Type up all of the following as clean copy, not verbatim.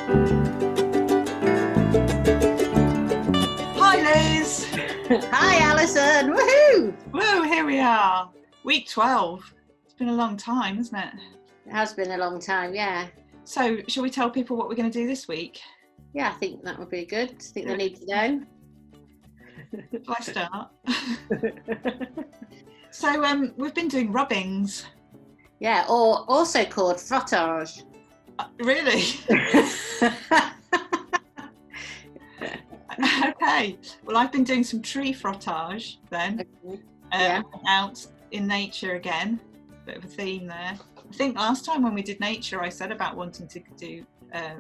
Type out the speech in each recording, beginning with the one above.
Hi Liz! Hi Alison! Woohoo! Whoa, here we are. Week 12. It's been a long time, hasn't it? It has been a long time, yeah. So, shall we tell people what we're going to do this week? Yeah, I think that would be good. I think they need to know. Shall I start? So, we've been doing rubbings. Yeah, or also called frottage. Really? Okay. Well, I've been doing some tree frottage then. Okay. Yeah. Out in nature again. Bit of a theme there. I think last time when we did nature, I said about wanting to do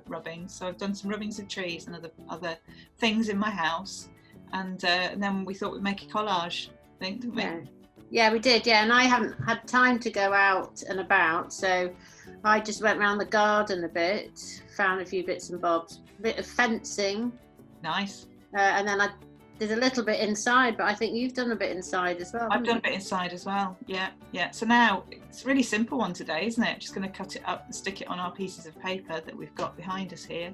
rubbings. So I've done some rubbings of trees and other things in my house. And then we thought we'd make a collage, I think, didn't we? Yeah. Yeah, we did, yeah. And I haven't had time to go out and about. So I just went around the garden a bit, found a few bits and bobs, a bit of fencing. Nice. And then I did a little bit inside, but I think you've done a bit inside as well. I've done a bit inside as well. Yeah. So now it's a really simple one today, isn't it? Just going to cut it up and stick it on our pieces of paper that we've got behind us here.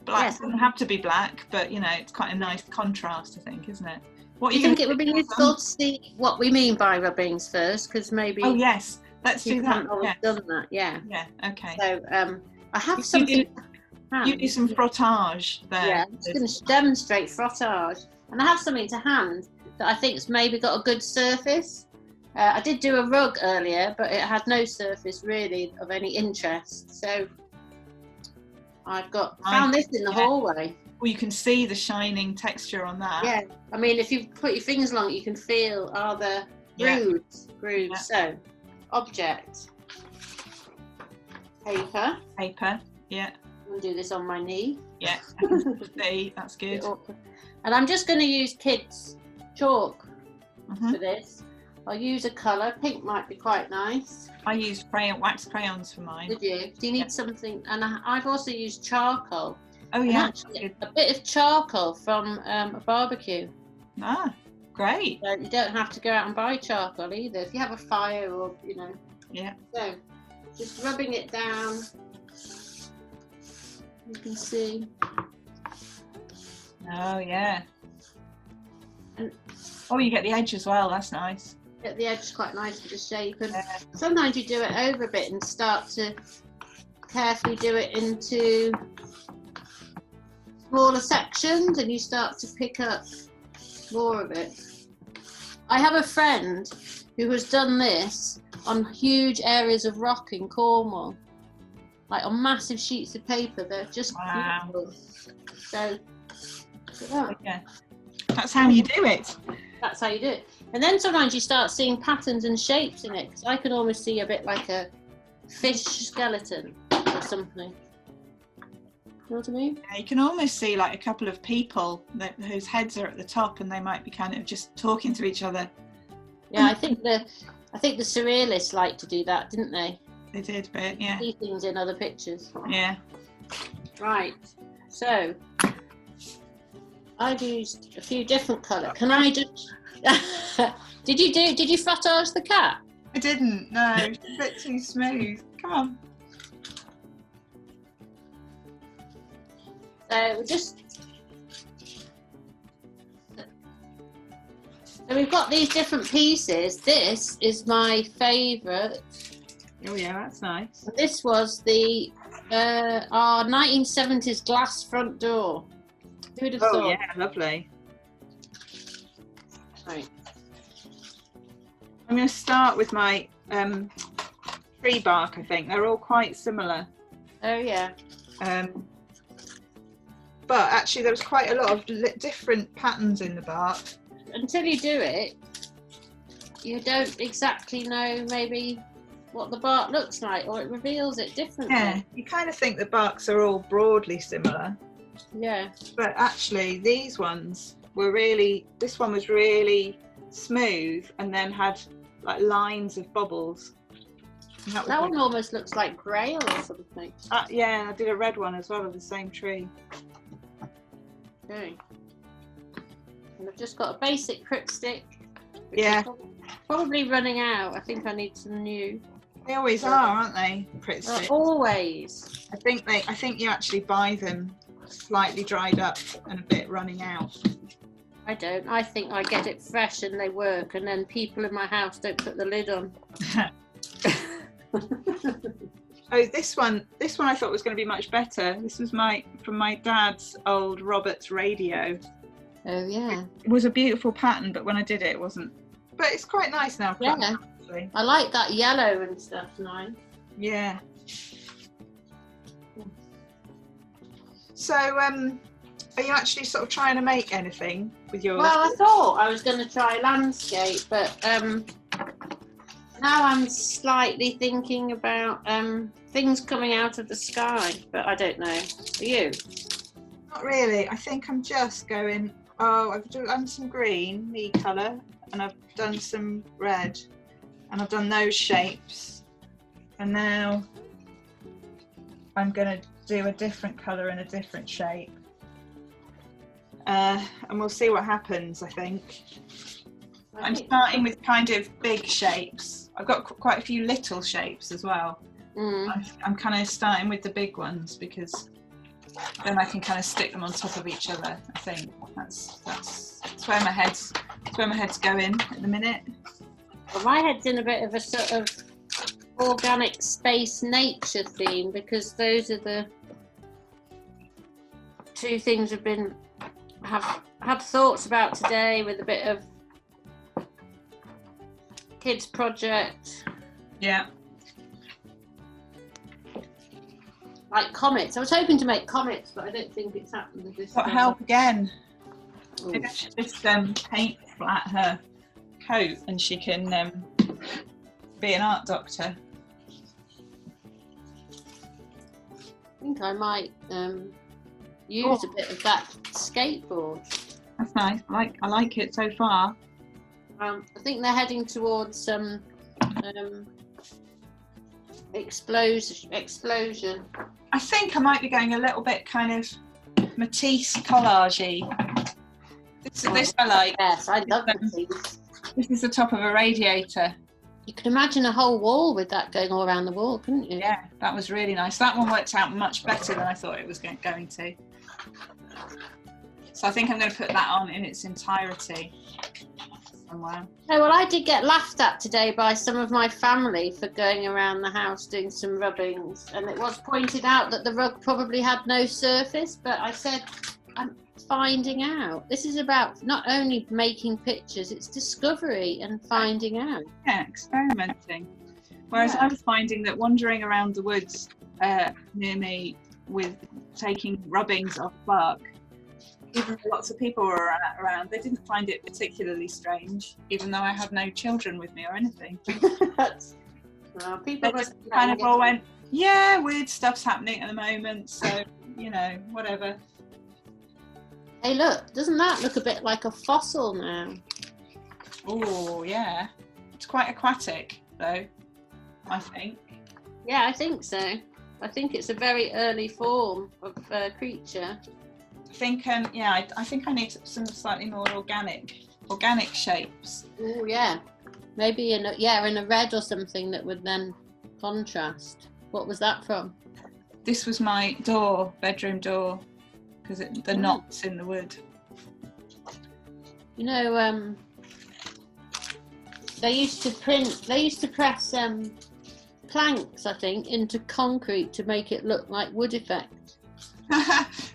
Black doesn't have to be black, but it's quite a nice contrast, I think, isn't it? Do you think it would be useful to see what we mean by rubbings first? Because maybe. Oh yes, let's do that. Always done that, yeah. Yeah. Okay. So I have something. You do some frottage there. Yeah, I'm just going to demonstrate frottage, and I have something to hand that I think's maybe got a good surface. I did do a rug earlier, but it had no surface really of any interest. So I've found this in the hallway. Well, you can see the shining texture on that. Yeah, I mean, if you put your fingers along it, you can feel the grooves. Yeah. So, object, paper. Yeah. I'm going to do this on my knee. Yeah, see, that's good. And I'm just going to use kids' chalk for this. I'll use a colour. Pink might be quite nice. I used wax crayons for mine. Did you? Do you need something? And I've also used charcoal. Oh yeah, actually, a bit of charcoal from a barbecue. Ah, great. So you don't have to go out and buy charcoal either. If you have a fire or Yeah. So just rubbing it down. You can see. Oh yeah. Oh, you get the edge as well. That's nice. Get the edge quite nice to just shape. And sometimes you do it over a bit and start to carefully do it into smaller sections, and you start to pick up more of it. I have a friend who has done this on huge areas of rock in Cornwall, like on massive sheets of paper. They're just beautiful. So yeah, that's how you do it. That's how you do it. And then sometimes you start seeing patterns and shapes in it, because I can almost see a bit like a fish skeleton or something. You know what I mean? Yeah, you can almost see like a couple of people whose heads are at the top, and they might be kind of just talking to each other. Yeah, I think the surrealists liked to do that, didn't they? They did, but yeah. See things in other pictures. Yeah. Right. So I've used a few different colours. Can I just? Did you frottage the cat? I didn't. No, it's a bit too smooth. Come on. So we've got these different pieces. This is my favourite. Oh yeah, that's nice. This was our 1970s glass front door. Who would have thought? Oh yeah, lovely. Right. I'm going to start with my tree bark. I think they're all quite similar. Oh yeah. But actually, there was quite a lot of different patterns in the bark. Until you do it, you don't exactly know maybe what the bark looks like, or it reveals it differently. Yeah, you kind of think the barks are all broadly similar. Yeah. But actually, these ones were this one was really smooth and then had like lines of bubbles. That one almost looks like grail or something. Yeah, I did a red one as well of the same tree. Okay. And I've just got a basic Prick stick. Yeah. Probably running out. I think I need some new. They always are, aren't they? Pritt sticks. Always. I think you actually buy them slightly dried up and a bit running out. I don't. I think I get it fresh and they work, and then people in my house don't put the lid on. Oh, this one I thought was going to be much better. This was from my dad's old Roberts radio. Oh yeah. It was a beautiful pattern, but when I did it, it wasn't. But it's quite nice now. Yeah. Actually. I like that yellow and stuff. Nice. Yeah. So, are you actually sort of trying to make anything with yours? Well, I thought I was going to try landscape, but now I'm slightly thinking about things coming out of the sky, but I don't know. Are you? Not really. I think I'm just going, I've done some green, the colour, and I've done some red, and I've done those shapes. And now I'm going to do a different colour and a different shape. And we'll see what happens, I think. I'm starting with kind of big shapes. I've got quite a few little shapes as well. I'm kind of starting with the big ones because then I can kind of stick them on top of each other. I think that's where my head's going at the minute. Well, my head's in a bit of a sort of organic space nature theme because those are the two things have had thoughts about today with a bit of kids project. Yeah. Like comets. I was hoping to make comets, but I don't think it's happened with this. Got help again. Maybe I should just paint flat her coat and she can be an art doctor. I think I might use a bit of that skateboard. That's nice. I like it so far. I think they're heading towards some explosion. I think I might be going a little bit kind of Matisse collage-y. This I like. Yes, I love Matisse. This is the top of a radiator. You could imagine a whole wall with that going all around the wall, couldn't you? Yeah, that was really nice. That one worked out much better than I thought it was going to. So I think I'm going to put that on in its entirety somewhere. Oh, well, I did get laughed at today by some of my family for going around the house doing some rubbings, and it was pointed out that the rug probably had no surface, but I said, I'm finding out. This is about not only making pictures, it's discovery and finding out. Yeah, experimenting. Whereas I was finding that wandering around the woods near me with taking rubbings off bark, even though lots of people were around, they didn't find it particularly strange, even though I had no children with me or anything. Well, people just kind of all went, yeah, weird stuff's happening at the moment, so, whatever. Hey, look, doesn't that look a bit like a fossil now? Oh, yeah. It's quite aquatic, though, I think. Yeah, I think so. I think it's a very early form of creature. I think, I think I need some slightly more organic shapes. Oh, yeah. Maybe in a red or something that would then contrast. What was that from? This was my bedroom door, because the knot's in the wood. They used to press planks, I think, into concrete to make it look like wood effect.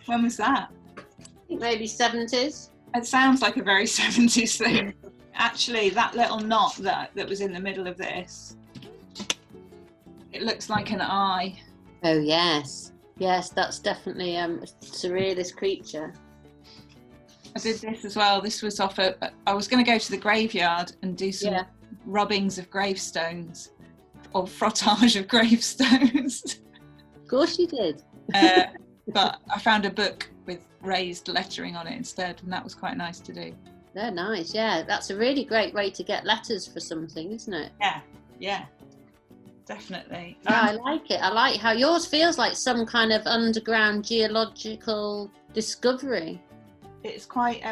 When was that? I think maybe 70s. It sounds like a very 70s thing. Actually, that little knot that was in the middle of this, it looks like an eye. Oh, yes. Yes, that's definitely a surrealist creature. I did this as well. This was I was going to go to the graveyard and do some rubbings of gravestones, or frottage of gravestones. Of course you did. But I found a book with raised lettering on it instead, and that was quite nice to do. They're nice, yeah. That's a really great way to get letters for something, isn't it? Yeah. Definitely. Oh, I like it. I like how yours feels like some kind of underground geological discovery. It's quite,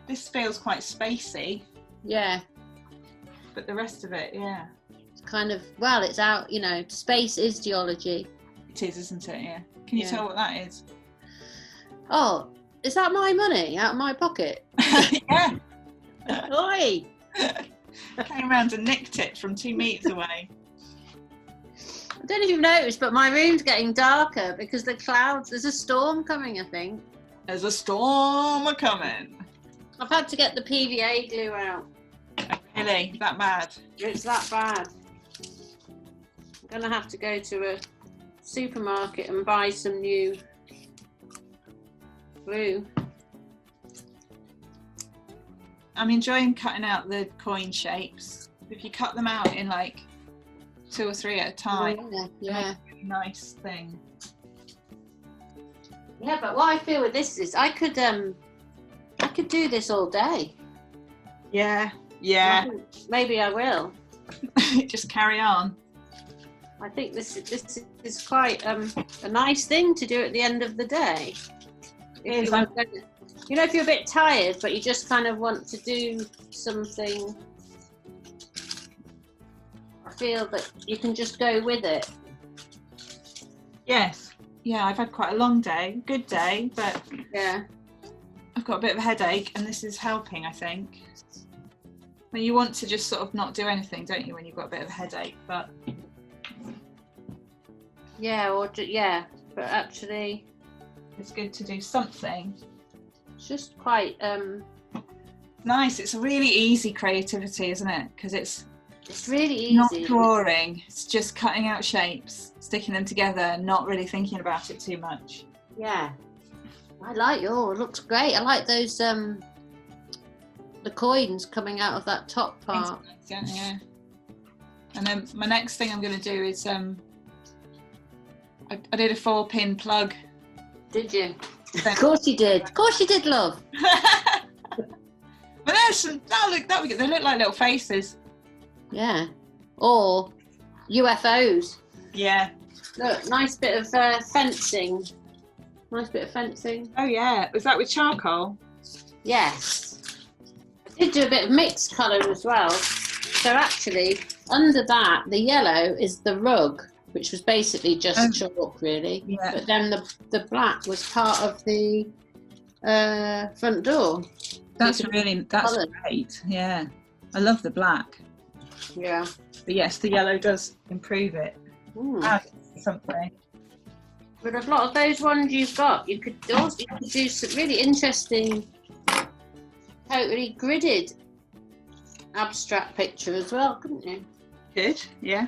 this feels quite spacey. Yeah. But the rest of it, yeah. kind of, well, it's out, you know, space is geology. It is, isn't it? Yeah. Can you Yeah. tell what that is? Oh, is that my money out of my pocket? Yeah. Oi! Came around and nicked it from 2 meters away. I don't know if you've noticed, but my room's getting darker because the clouds, there's a storm coming, I think. There's a storm coming. I've had to get the PVA glue out. Really? That bad? It's that bad. I'm going to have to go to a supermarket and buy some new glue. I'm enjoying cutting out the coin shapes. If you cut them out in like 2 or 3 at a time, Yeah. it's a really nice thing. Yeah, but what I feel with this is I could do this all day. Yeah. Yeah. Maybe I will. Just carry on. I think this is quite a nice thing to do at the end of the day. It is. You know, if you're a bit tired, but you just kind of want to do something, I feel that you can just go with it. Yes. Yeah, I've had quite a long day, good day, but Yeah. I've got a bit of a headache, and this is helping, I think. When you want to just sort of not do anything, don't you, when you've got a bit of a headache? But Yeah, but actually, it's good to do something. it's just quite Nice. It's a really easy creativity, isn't it? Because it's really easy. not drawing. It's just cutting out shapes, sticking them together, not really thinking about it too much. Yeah. I like yours. It looks great. I like those the coins coming out of that top part. Yeah. And then my next thing I'm going to do is I did a 4-pin plug. Did you? Of course you did. Of course you did, love. But there's some. They look like little faces. Yeah. Or UFOs. Yeah. Look, nice bit of fencing. Nice bit of fencing. Oh yeah. Was that with charcoal? Yes. I did do a bit of mixed colour as well. So actually, under that, the yellow is the rug, which was basically just chalk, really. Yeah. But then the black was part of the front door. That's great. Yeah. I love the black. Yeah. But yes, the yellow does improve it. Add something. But a lot of those ones you've got, you could do some really interesting, totally gridded abstract picture as well, couldn't you? Good, yeah.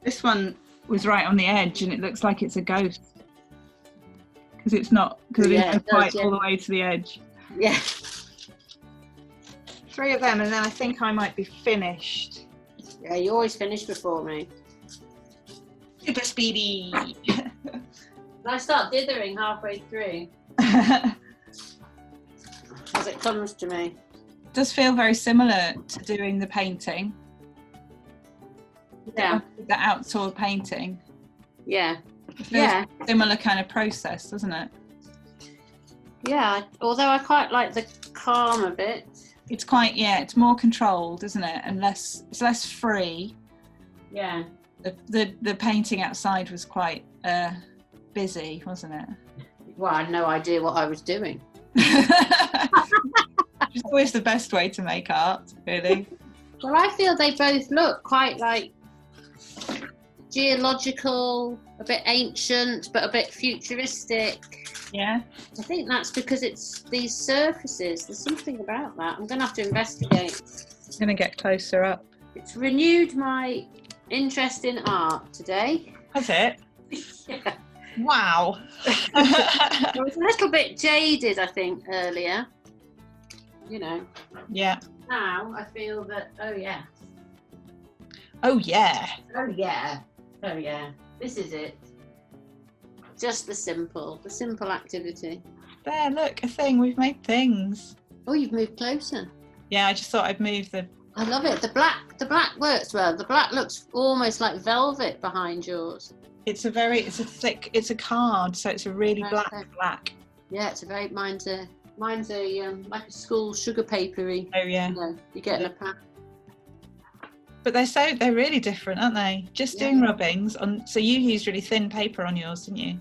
This one was right on the edge, and it looks like it's a ghost because it's not, because it isn't quite all the way to the edge. Yeah. 3 of them, and then I think I might be finished. Yeah, you always finish before me. Super speedy. I start dithering halfway through as it comes to me. It does feel very similar to doing the painting. Yeah. The outdoor painting. Yeah. It feels Yeah. a similar kind of process, doesn't it? Yeah. Although I quite like the calm a bit. It's quite, it's more controlled, isn't it? And it's less free. Yeah. The painting outside was quite busy, wasn't it? Well, I had no idea what I was doing. It's always the best way to make art, really. Well, I feel they both look quite like geological, a bit ancient, but a bit futuristic. Yeah. I think that's because it's these surfaces. There's something about that. I'm going to have to investigate. I'm going to get closer up. It's renewed my interest in art today. Has it? Yeah. Wow. I was a little bit jaded, I think, earlier. You know. Yeah. Now I feel that, Oh yeah. oh yeah, this is it. Just the simple activity. There, look, a thing. We've made things. Oh, you've moved closer. Yeah, I just thought I'd move the... I love it. The black works well. The black looks almost like velvet behind yours. It's a thick, it's a card, so it's a really black. Yeah, it's a very, mine's a like a school sugar papery. Oh yeah. You know, you get in a pack. But they're really different, aren't they? Just doing rubbings on. So you used really thin paper on yours, didn't you?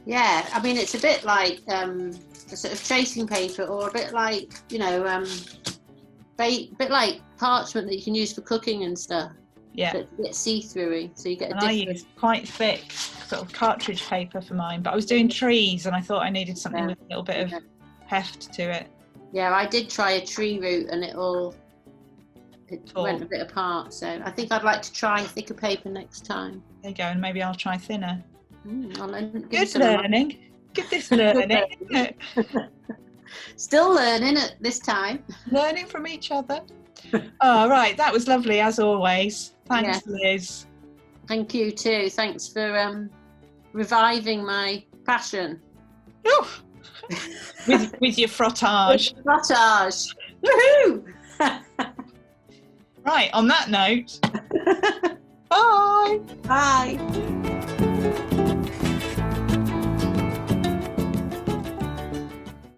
Yeah, I mean it's a bit like a sort of tracing paper, or a bit like bit like parchment that you can use for cooking and stuff. Yeah. But it's a bit see-through-y, so you get a And different. I used quite thick sort of cartridge paper for mine, but I was doing trees and I thought I needed something with a little bit of heft to it. Yeah, I did try a tree root and it went a bit apart, so I think I'd like to try thicker paper next time. There you go, and maybe I'll try thinner. Good learning. Good this learning, isn't it? Still learning at this time. Learning from each other. Oh, right, that was lovely as always. Thanks, Liz. Thank you too. Thanks for reviving my passion. Oh. with your frottage. Frottage. Woohoo! Right, on that note, bye. Bye.